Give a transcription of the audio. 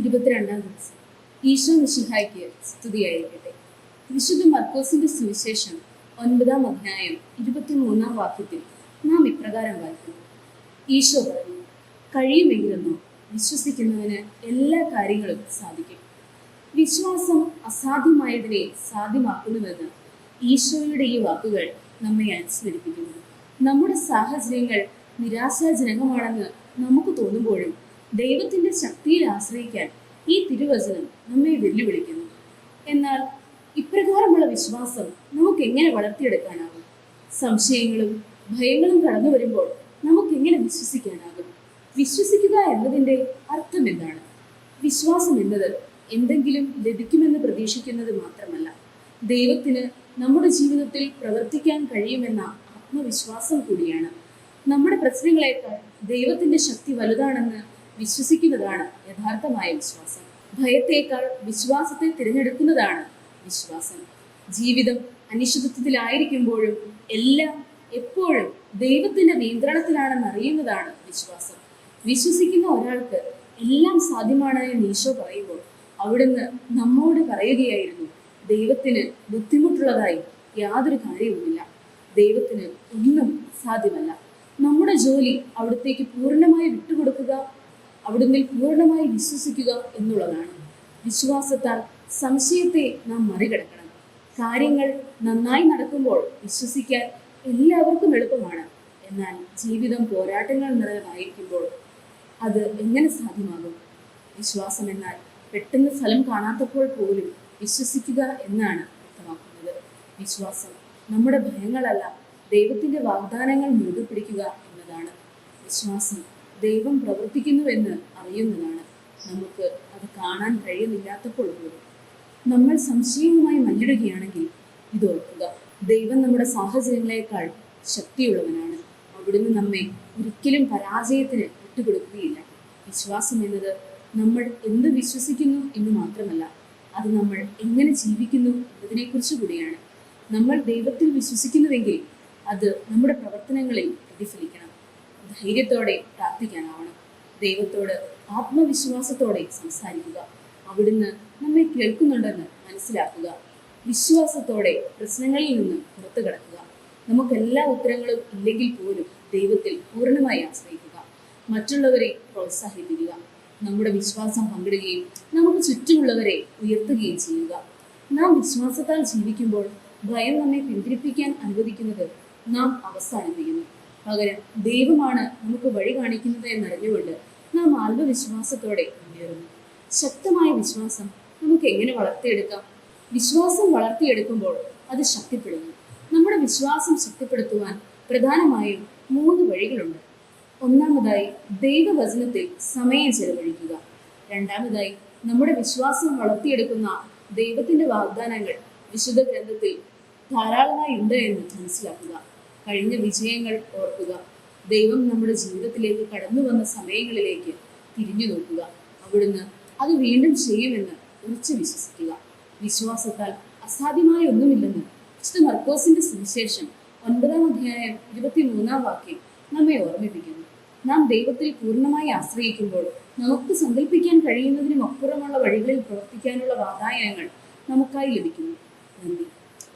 22-ാം ദിവസം. ഈശോ മിശിഹായ്ക്ക് സ്തുതിയായിരിക്കട്ടെ. വിശുദ്ധ മർക്കോസിന്റെ സുവിശേഷം 9-ാം അധ്യായം 23-ാം വാക്യത്തിൽ നാം ഇപ്രകാരം വായിക്കുന്നു. ഈശോ പറഞ്ഞു, കഴിയുമെങ്കിലെന്നോ വിശ്വസിക്കുന്നവന് എല്ലാ കാര്യങ്ങളും സാധിക്കും. വിശ്വാസം അസാധ്യമായതിനെ സാധ്യമാക്കുന്നുവെന്ന് ഈശോയുടെ ഈ വാക്കുകൾ നമ്മെ അനുസ്മരിപ്പിക്കുന്നു. നമ്മുടെ സാഹചര്യങ്ങൾ നിരാശാജനകമാണെന്ന് നമുക്ക് തോന്നുമ്പോഴും ദൈവത്തിന്റെ ശക്തിയിൽ ആശ്രയിക്കാൻ ഈ തിരുവചനം നമ്മെ വെല്ലുവിളിക്കുന്നു. എന്നാൽ ഇപ്രകാരമുള്ള വിശ്വാസം നമുക്ക് എങ്ങനെ വളർത്തിയെടുക്കാനാകും? സംശയങ്ങളും ഭയങ്ങളും കടന്നു വരുമ്പോൾ നമുക്ക് എങ്ങനെ വിശ്വസിക്കാനാകും? വിശ്വസിക്കുക എന്നതിൻ്റെ അർത്ഥം എന്താണ്? വിശ്വാസം എന്നത് എന്തെങ്കിലും ലഭിക്കുമെന്ന് പ്രതീക്ഷിക്കുന്നത് മാത്രമല്ല, ദൈവത്തിന് നമ്മുടെ ജീവിതത്തിൽ പ്രവർത്തിക്കാൻ കഴിയുമെന്ന ആത്മവിശ്വാസം കൂടിയാണ്. നമ്മുടെ പ്രശ്നങ്ങളെക്കാൾ ദൈവത്തിന്റെ ശക്തി വലുതാണെന്ന് വിശ്വസിക്കുന്നതാണ് യഥാർത്ഥമായ വിശ്വാസം. ഭയത്തേക്കാൾ വിശ്വാസത്തെ തിരഞ്ഞെടുക്കുന്നതാണ് വിശ്വാസം. ജീവിതം അനിശ്ചിതത്വത്തിലായിരിക്കുമ്പോഴും എല്ലാം എപ്പോഴും ദൈവത്തിന്റെ നിയന്ത്രണത്തിലാണെന്ന് അറിയുന്നതാണ് വിശ്വാസം. വിശ്വസിക്കുന്ന ഒരാൾക്ക് എല്ലാം സാധ്യമാണ് എന്ന് ഈശോ പറയുമ്പോൾ അവിടുന്ന് നമ്മോട് പറയുകയായിരുന്നു, ദൈവത്തിന് ബുദ്ധിമുട്ടുള്ളതായി യാതൊരു കാര്യവുമില്ല. ദൈവത്തിന് ഒന്നും സാധ്യമല്ല. നമ്മുടെ ജോലി അവിടത്തേക്ക് പൂർണ്ണമായി വിട്ടുകൊടുക്കുക, അവിടുന്ന് പൂർണ്ണമായി വിശ്വസിക്കുക എന്നുള്ളതാണ്. വിശ്വാസത്താൽ സംശയത്തെ നാം മറികടക്കണം. കാര്യങ്ങൾ നന്നായി നടക്കുമ്പോൾ വിശ്വസിക്കാൻ എല്ലാവർക്കും എളുപ്പമാണ്. എന്നാൽ ജീവിതം പോരാട്ടങ്ങൾ നിറഞ്ഞതായിരിക്കുമ്പോൾ അത് എങ്ങനെ സാധ്യമാകും? വിശ്വാസം എന്നാൽ പെട്ടെന്ന് ഫലം കാണാത്തപ്പോൾ പോലും വിശ്വസിക്കുക എന്നാണ് അർത്ഥമാക്കുന്നത്. വിശ്വാസം നമ്മുടെ ഭയങ്ങളല്ല, ദൈവത്തിന്റെ വാഗ്ദാനങ്ങൾ മുറുകെ പിടിക്കുക എന്നതാണ്. വിശ്വാസം ദൈവം പ്രവർത്തിക്കുന്നുവെന്ന് അറിയുന്നതാണ്. നമുക്ക് അത് കാണാൻ കഴിയുന്നില്ലാത്തപ്പോൾ പോലും നമ്മൾ സംശയവുമായി മല്ലിടുകയാണെങ്കിൽ ഇതോർക്കുക, ദൈവം നമ്മുടെ സാഹചര്യങ്ങളെക്കാൾ ശക്തിയുള്ളവനാണ്. അവിടുന്ന് നമ്മെ ഒരിക്കലും പരാജയത്തിന് വിട്ടുകൊടുക്കുകയില്ല. വിശ്വാസം എന്നത് നമ്മൾ എന്ത് വിശ്വസിക്കുന്നു എന്ന് മാത്രമല്ല, അത് നമ്മൾ എങ്ങനെ ജീവിക്കുന്നു എന്നതിനെക്കുറിച്ച് കൂടിയാണ്. നമ്മൾ ദൈവത്തിൽ വിശ്വസിക്കുന്നുവെങ്കിൽ അത് നമ്മുടെ പ്രവർത്തനങ്ങളിൽ പ്രതിഫലിക്കണം. ധൈര്യത്തോടെ പ്രാർത്ഥിക്കാനാവണം. ദൈവത്തോട് ആത്മവിശ്വാസത്തോടെ സംസാരിക്കുക. അവിടുന്ന് നമ്മെ കേൾക്കുന്നുണ്ടെന്ന് മനസ്സിലാക്കുക. വിശ്വാസത്തോടെ പ്രശ്നങ്ങളിൽ നിന്ന് പുറത്തു കടക്കുക. നമുക്കെല്ലാ ഉത്തരങ്ങളും ഇല്ലെങ്കിൽ പോലും ദൈവത്തിൽ പൂർണ്ണമായി ആശ്രയിക്കുക. മറ്റുള്ളവരെ പ്രോത്സാഹിപ്പിക്കുക. നമ്മുടെ വിശ്വാസം പങ്കിടുകയും നമുക്ക് ചുറ്റുമുള്ളവരെ ഉയർത്തുകയും ചെയ്യുക. നാം വിശ്വാസത്താൽ ജീവിക്കുമ്പോൾ ഭയം നമ്മെ പിന്തിരിപ്പിക്കാൻ അനുവദിക്കുന്നത് നാം അവസാനിപ്പിക്കുന്നു. പകരം ദൈവമാണ് നമുക്ക് വഴി കാണിക്കുന്നത് എന്നറിഞ്ഞുകൊണ്ട് നാം ആത്മവിശ്വാസത്തോടെ മുന്നേറുന്നു. ശക്തമായ വിശ്വാസം നമുക്ക് എങ്ങനെ വളർത്തിയെടുക്കാം? വിശ്വാസം വളർത്തിയെടുക്കുമ്പോൾ അത് ശക്തിപ്പെടുന്നു. നമ്മുടെ വിശ്വാസം ശക്തിപ്പെടുത്തുവാൻ പ്രധാനമായും 3 വഴികളുണ്ട്. ഒന്നാമതായി ദൈവവചനത്തിൽ സമയം ചെലവഴിക്കുക. രണ്ടാമതായി നമ്മുടെ വിശ്വാസം വളർത്തിയെടുക്കുന്ന ദൈവത്തിന്റെ വാഗ്ദാനങ്ങൾ വിശുദ്ധ ഗ്രന്ഥത്തിൽ ധാരാളമായി ഉണ്ട് എന്ന് മനസ്സിലാക്കുക. കഴിഞ്ഞ വിജയങ്ങൾ ഓർക്കുക. ദൈവം നമ്മുടെ ജീവിതത്തിലേക്ക് കടന്നു വന്ന സമയങ്ങളിലേക്ക് തിരിഞ്ഞു നോക്കുക. അവിടുന്ന് അത് വീണ്ടും ചെയ്യുമെന്ന് ഉറച്ചു വിശ്വസിക്കുക. വിശ്വാസത്താൽ അസാധ്യമായ ഒന്നുമില്ലെന്ന് വിശുദ്ധ മർക്കോസിന്റെ സുവിശേഷം 9-ാം അധ്യായം 23-ാം വാക്യം നമ്മെ ഓർമ്മിപ്പിക്കുന്നു. നാം ദൈവത്തിൽ പൂർണ്ണമായി ആശ്രയിക്കുമ്പോൾ നമുക്ക് സങ്കല്പിക്കാൻ കഴിയുന്നതിനും അപ്പുറമുള്ള വഴികളിൽ പ്രവർത്തിക്കാനുള്ള വാതായനങ്ങൾ നമുക്കായി ലഭിക്കുന്നു. നന്ദി.